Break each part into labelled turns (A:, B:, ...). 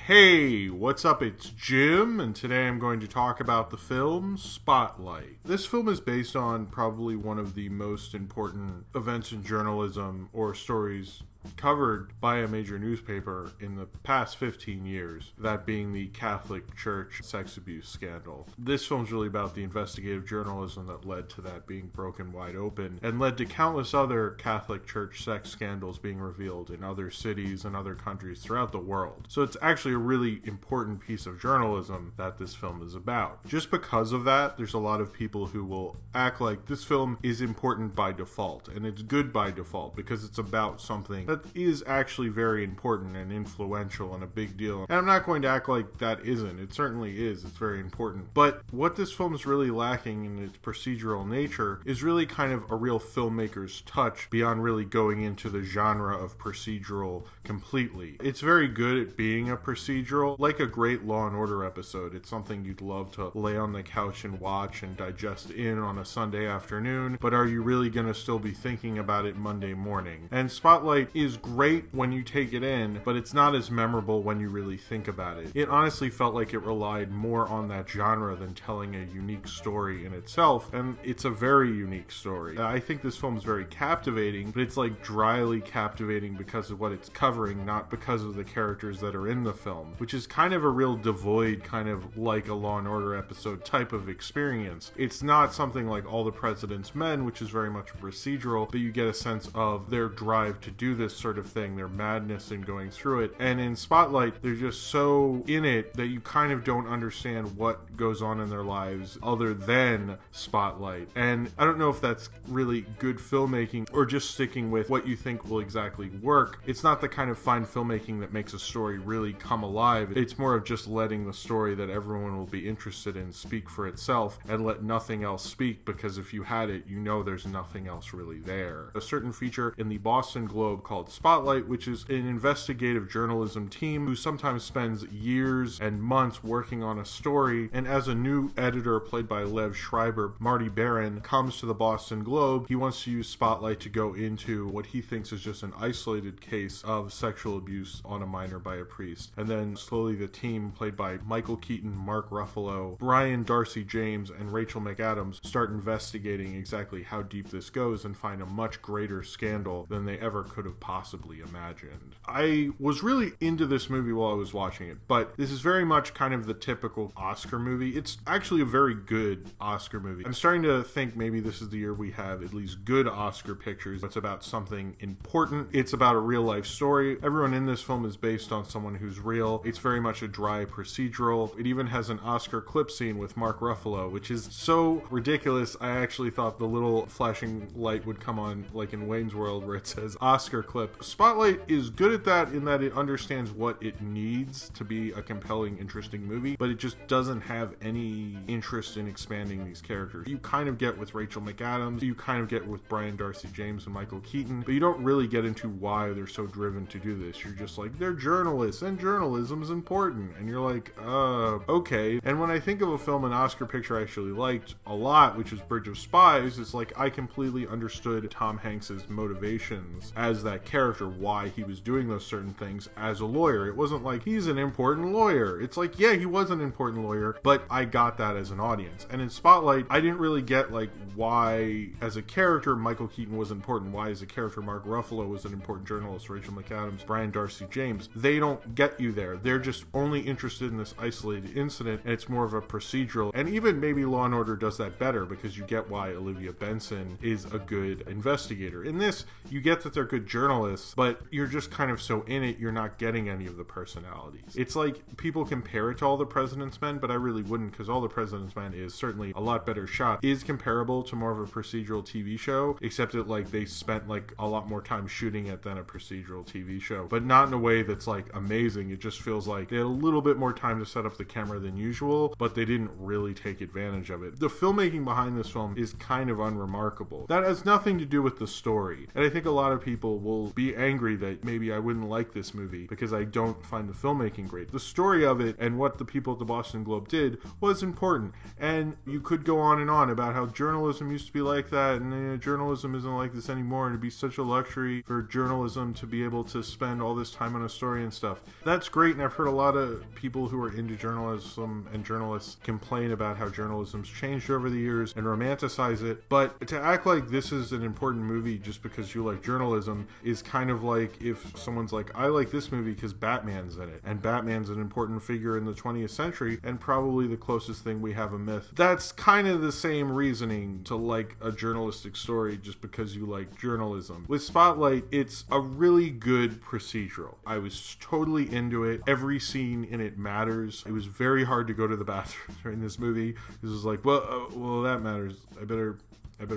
A: Hey, what's up? It's Jim, and today I'm going to talk about the film Spotlight. This film is based on probably one of the most important events in journalism or stories covered by a major newspaper in the past 15 years, that being the Catholic Church sex abuse scandal. This film's really about the investigative journalism that led to that being broken wide open and led to countless other Catholic Church sex scandals being revealed in other cities and other countries throughout the world. So it's actually a really important piece of journalism that this film is about. Just because of that, there's a lot of people who will act like this film is important by default, and it's good by default because it's about something that is actually very important and influential and a big deal. And I'm not going to act like that isn't. It certainly is. It's very important. But what this film is really lacking in its procedural nature is really kind of a real filmmaker's touch beyond really going into the genre of procedural completely. It's very good at being a procedural, like a great Law & Order episode. It's something you'd love to lay on the couch and watch and digest in on a Sunday afternoon, but are you really going to still be thinking about it Monday morning? And Spotlight is great when you take it in, but it's not as memorable when you really think about it. It honestly felt like it relied more on that genre than telling a unique story in itself, and it's a very unique story. I think this film is very captivating, but it's like dryly captivating because of what it's covering, not because of the characters that are in the film, which is kind of a real devoid, kind of like a Law & Order episode type of experience. It's not something like All the President's Men, which is very much procedural, but you get a sense of their drive to do this sort of thing, their madness in going through it. And in Spotlight, they're just so in it that you kind of don't understand what goes on in their lives other than Spotlight. And I don't know if that's really good filmmaking or just sticking with what you think will exactly work. It's not the kind of fine filmmaking that makes a story really come alive. It's more of just letting the story that everyone will be interested in speak for itself and let nothing else speak, because if you had it, you know there's nothing else really there. A certain feature in the Boston Globe called Spotlight, which is an investigative journalism team who sometimes spends years and months working on a story, and as a new editor played by Lev Schreiber, Marty Barron, comes to the Boston Globe, he wants to use Spotlight to go into what he thinks is just an isolated case of sexual abuse on a minor by a priest. And then slowly the team, played by Michael Keaton, Mark Ruffalo, Brian Darcy James, and Rachel McAdams, start investigating exactly how deep this goes and find a much greater scandal than they ever could have possibly imagined. I was really into this movie while I was watching it, but this is very much kind of the typical Oscar movie. It's actually a very good Oscar movie. I'm starting to think maybe this is the year we have at least good Oscar pictures. It's about something important. It's about a real life story. Everyone in this film is based on someone who's real. It's very much a dry procedural. It even has an Oscar clip scene with Mark Ruffalo, which is so ridiculous. I actually thought the little flashing light would come on like in Wayne's World where it says Oscar clip. Spotlight is good at that in that it understands what it needs to be a compelling, interesting movie, but it just doesn't have any interest in expanding these characters. You kind of get with Rachel McAdams, you kind of get with Brian Darcy James and Michael Keaton, but you don't really get into why they're so driven to do this. You're just like, they're journalists and journalism is important, and you're like, okay. And when I think of a film, an Oscar picture I actually liked a lot, which was Bridge of Spies, it's like I completely understood Tom Hanks's motivations as that character, why he was doing those certain things as a lawyer. It wasn't like he's an important lawyer. It's like, yeah, he was an important lawyer, but I got that as an audience. And in Spotlight, I didn't really get like why as a character Michael Keaton was important, why as a character Mark Ruffalo was an important journalist, Rachel McAdams, Brian Darcy James. They don't get you there. They're just only interested in this isolated incident, and it's more of a procedural. And even maybe Law & Order does that better because you get why Olivia Benson is a good investigator. In this, you get that they're good journalists, but you're just kind of so in it, you're not getting any of the personalities. It's like people compare it to All the President's Men, but I really wouldn't, because All the President's Men is certainly a lot better shot. Is comparable to more of a procedural TV show, except that like they spent like a lot more time shooting it than a procedural TV show, but not in a way that's like amazing. It just feels like they had a little bit more time to set up the camera than usual, but they didn't really take advantage of it. The filmmaking behind this film is kind of unremarkable. That has nothing to do with the story, and I think a lot of people will will be angry that maybe I wouldn't like this movie because I don't find the filmmaking great. The story of it and what the people at the Boston Globe did was important, and you could go on and on about how journalism used to be like that, and journalism isn't like this anymore, and it'd be such a luxury for journalism to be able to spend all this time on a story and stuff. That's great, and I've heard a lot of people who are into journalism and journalists complain about how journalism's changed over the years and romanticize it, but to act like this is an important movie just because you like journalism is kind of like if someone's like, I like this movie because Batman's in it, and Batman's an important figure in the 20th century and probably the closest thing we have a myth. That's kind of the same reasoning to like a journalistic story just because you like journalism. With Spotlight, it's a really good procedural. I was totally into it. Every scene in it matters. It was very hard to go to the bathroom during this movie. This was like, well, that matters. I better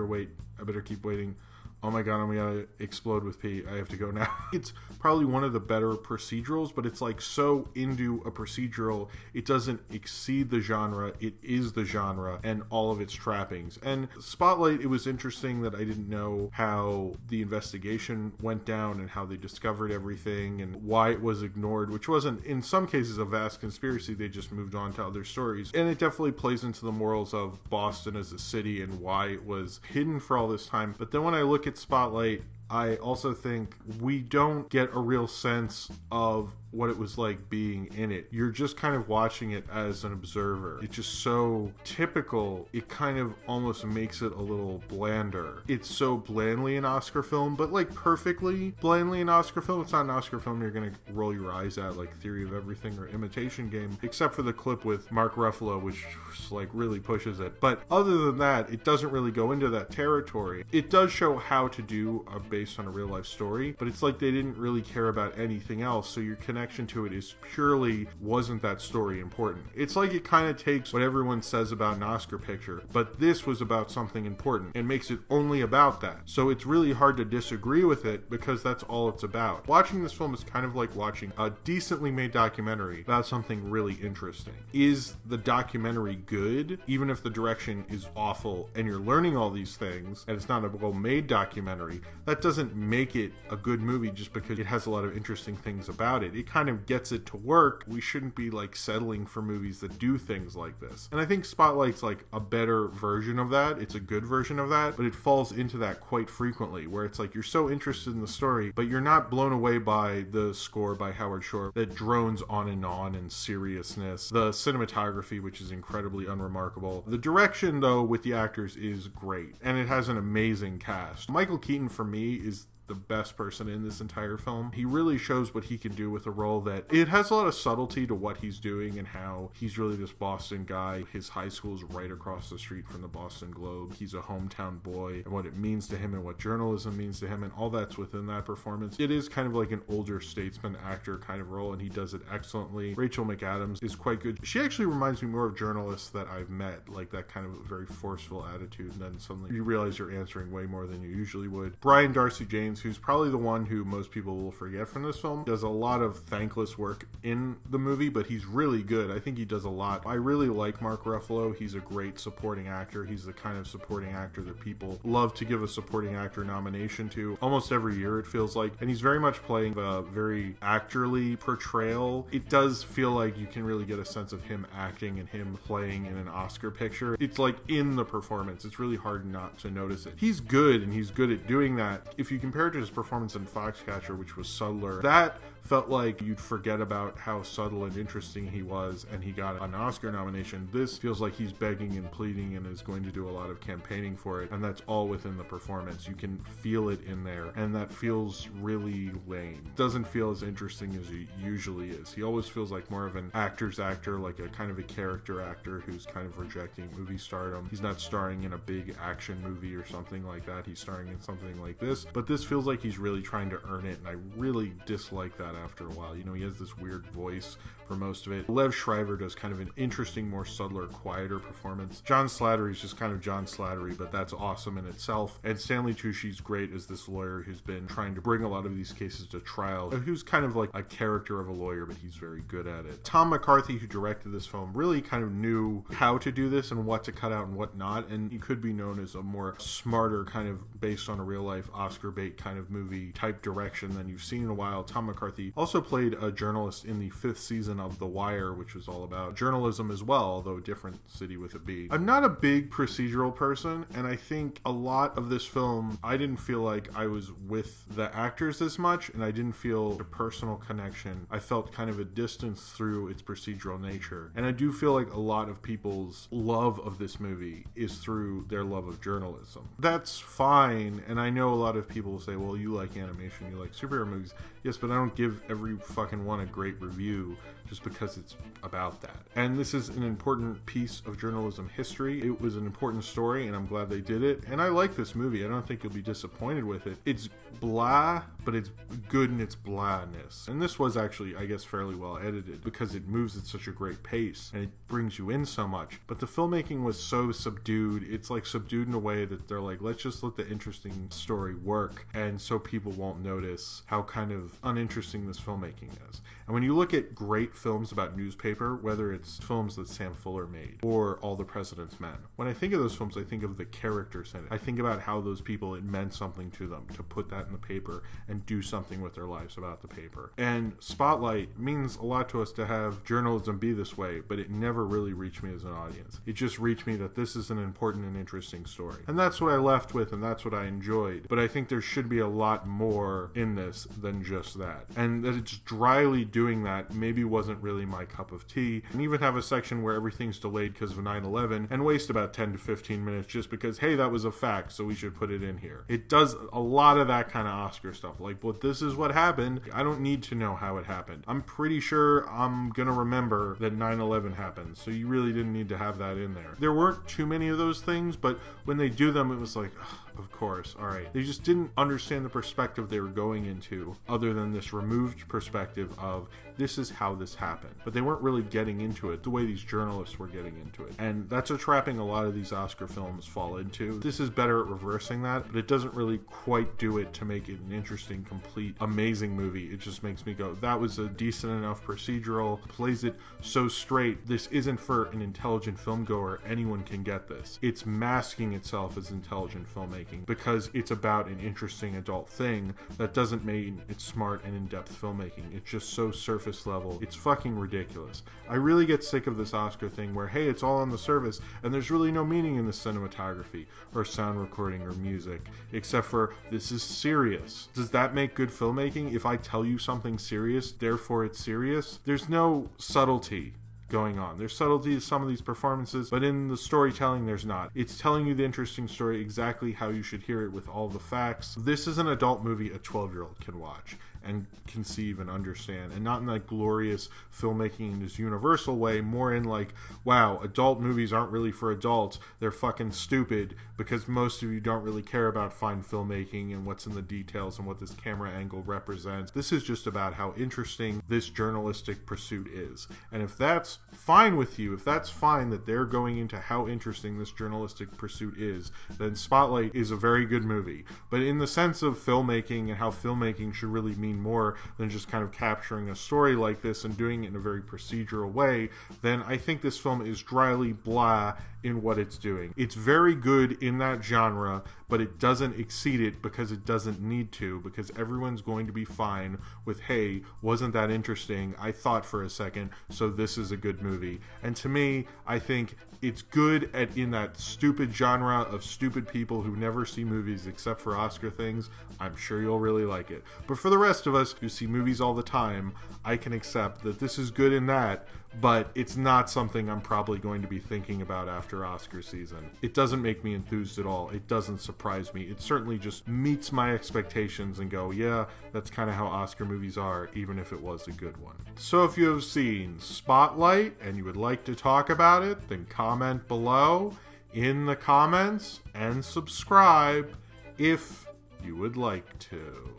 A: wait. I better keep waiting. Oh my god, I'm gonna explode with pee. I have to go now. It's probably one of the better procedurals, but it's like so into a procedural, it doesn't exceed the genre. It is the genre and all of its trappings. And Spotlight, it was interesting that I didn't know how the investigation went down and how they discovered everything and why it was ignored, which wasn't, in some cases, a vast conspiracy. They just moved on to other stories. And it definitely plays into the morals of Boston as a city and why it was hidden for all this time. But then when I look at Spotlight, I also think we don't get a real sense of what it was like being in it. You're just kind of watching it as an observer. It's just so typical, it kind of almost makes it a little blander. It's so blandly an Oscar film, but like perfectly blandly an Oscar film. It's not an Oscar film you're gonna roll your eyes at like Theory of Everything or Imitation Game, except for the clip with Mark Ruffalo, which like really pushes it. But other than that, it doesn't really go into that territory. It does show how to do a based on a real life story, but it's like they didn't really care about anything else, so your connection to it is purely, wasn't that story important? It's like it kind of takes what everyone says about an Oscar picture, but this was about something important and makes it only about that. So it's really hard to disagree with it because that's all it's about. Watching this film is kind of like watching a decently made documentary about something really interesting. Is the documentary good, even if the direction is awful and you're learning all these things and it's not a well-made documentary? That doesn't make it a good movie just because it has a lot of interesting things about it. It kind of gets it to work. We shouldn't be like settling for movies that do things like this. And I think Spotlight's like a better version of that. It's a good version of that, but it falls into that quite frequently where it's like you're so interested in the story, but you're not blown away by the score by Howard Shore that drones on in seriousness. The cinematography, which is incredibly unremarkable. The direction, though, with the actors is great, and it has an amazing cast. Michael Keaton, for me, is the best person in this entire film. He really shows what he can do with a role that it has a lot of subtlety to what he's doing and how he's really this Boston guy. His high school is right across the street from the Boston Globe. He's a hometown boy and what it means to him and what journalism means to him, and all that's within that performance. It is kind of like an older statesman actor kind of role, and he does it excellently. Rachel McAdams is quite good. She actually reminds me more of journalists that I've met, like that kind of very forceful attitude, and then suddenly you realize you're answering way more than you usually would. Brian Darcy James, who's probably the one who most people will forget from this film, does a lot of thankless work in the movie, but he's really good. I think he does a lot. I really like Mark Ruffalo. He's a great supporting actor. He's the kind of supporting actor that people love to give a supporting actor nomination to almost every year, it feels like, and he's very much playing a very actorly portrayal. It does feel like you can really get a sense of him acting and him playing in an Oscar picture. It's like in the performance. It's really hard not to notice it. He's good, and he's good at doing that. If you compare it to his performance in Foxcatcher, which was subtler, that felt like you'd forget about how subtle and interesting he was, and he got an Oscar nomination. This feels like he's begging and pleading and is going to do a lot of campaigning for it, and that's all within the performance. You can feel it in there, and that feels really lame. It doesn't feel as interesting as he usually is. He always feels like more of an actor's actor, like a kind of a character actor who's kind of rejecting movie stardom. He's not starring in a big action movie or something like that. He's starring in something like this, but this feels like he's really trying to earn it, and I really dislike that after a while. You know, he has this weird voice for most of it. Lev Shriver does kind of an interesting, more subtler, quieter performance. John Slattery is just kind of John Slattery, but that's awesome in itself. And Stanley Tucci's great as this lawyer who's been trying to bring a lot of these cases to trial, who's kind of like a character of a lawyer, but he's very good at it. Tom McCarthy, who directed this film, really kind of knew how to do this and what to cut out and what not, and he could be known as a more smarter kind of based on a real life Oscar bait kind kind of movie type direction than you've seen in a while. Tom McCarthy also played a journalist in the 5th season of The Wire, which was all about journalism as well, although different city with a B. I'm not a big procedural person, and I think a lot of this film, I didn't feel like I was with the actors as much, and I didn't feel a personal connection. I felt kind of a distance through its procedural nature. And I do feel like a lot of people's love of this movie is through their love of journalism. That's fine, and I know a lot of people will say, well, you like animation, you like superhero movies. Yes, but I don't give every fucking one a great review just because it's about that. And this is an important piece of journalism history. It was an important story, and I'm glad they did it. And I like this movie. I don't think you'll be disappointed with it. It's blah, but it's good in its blahness. And this was actually, I guess, fairly well edited because it moves at such a great pace and it brings you in so much. But the filmmaking was so subdued. It's like subdued in a way that they're like, let's just let the interesting story work, and so people won't notice how kind of uninteresting this filmmaking is. And when you look at great films about newspaper, whether it's films that Sam Fuller made or All the President's Men, when I think of those films, I think of the characters in it. I think about how those people, it meant something to them to put that in the paper and do something with their lives about the paper. And Spotlight means a lot to us to have journalism be this way, but it never really reached me as an audience. It just reached me that this is an important and interesting story. And that's what I left with, and that's what I enjoyed. But I think there should be a lot more in this than just that. And that it's dryly doing that maybe wasn't really my cup of tea. And even have a section where everything's delayed because of 9/11 and waste about 10 to 15 minutes just because, hey, that was a fact, so we should put it in here. It does a lot of that kind of Oscar stuff. Like, well, this is what happened. I don't need to know how it happened. I'm pretty sure I'm gonna remember that 9/11 happened, so you really didn't need to have that in there. There weren't too many of those things, but when they do them, it was like, of course, all right. They just didn't understand the perspective they were going into, other than this removed perspective of this is how this happened. But they weren't really getting into it the way these journalists were getting into it. And that's a trapping a lot of these Oscar films fall into. This is better at reversing that, but it doesn't really quite do it to make it an interesting, complete, amazing movie. It just makes me go, that was a decent enough procedural, plays it so straight. This isn't for an intelligent filmgoer. Anyone can get this. It's masking itself as intelligent filmmaking because it's about an interesting adult thing that doesn't mean it's smart and in-depth filmmaking. It's just so surface level. It's fucking ridiculous. I really get sick of this Oscar thing where, hey, it's all on the surface and there's really no meaning in the cinematography or sound recording or music except for this is serious. Does that make good filmmaking? If I tell you something serious, therefore it's serious? There's no subtlety going on. There's subtlety to some of these performances, but in the storytelling there's not. It's telling you the interesting story exactly how you should hear it with all the facts. This is an adult movie a 12-year-old can watch and conceive and understand, and not in that glorious filmmaking in this universal way, more in like, wow, adult movies aren't really for adults, they're fucking stupid because most of you don't really care about fine filmmaking and what's in the details and what this camera angle represents. This is just about how interesting this journalistic pursuit is. And if that's fine with you, if that's fine that they're going into how interesting this journalistic pursuit is, then Spotlight is a very good movie. But in the sense of filmmaking and how filmmaking should really mean more than just kind of capturing a story like this and doing it in a very procedural way, then I think this film is dryly blah in what it's doing. It's very good in that genre, but it doesn't exceed it because it doesn't need to, because everyone's going to be fine with, hey, wasn't that interesting? I thought for a second, so this is a good movie. And to me, I think it's good in that stupid genre of stupid people who never see movies except for Oscar things. I'm sure you'll really like it. But for the rest of us who see movies all the time, I can accept that this is good in that, but it's not something I'm probably going to be thinking about after Oscar season. It doesn't make me enthused at all. It doesn't surprise me. It certainly just meets my expectations and go, yeah, that's kind of how Oscar movies are, even if it was a good one. So if you have seen Spotlight and you would like to talk about it, then comment below in the comments and subscribe if you would like to.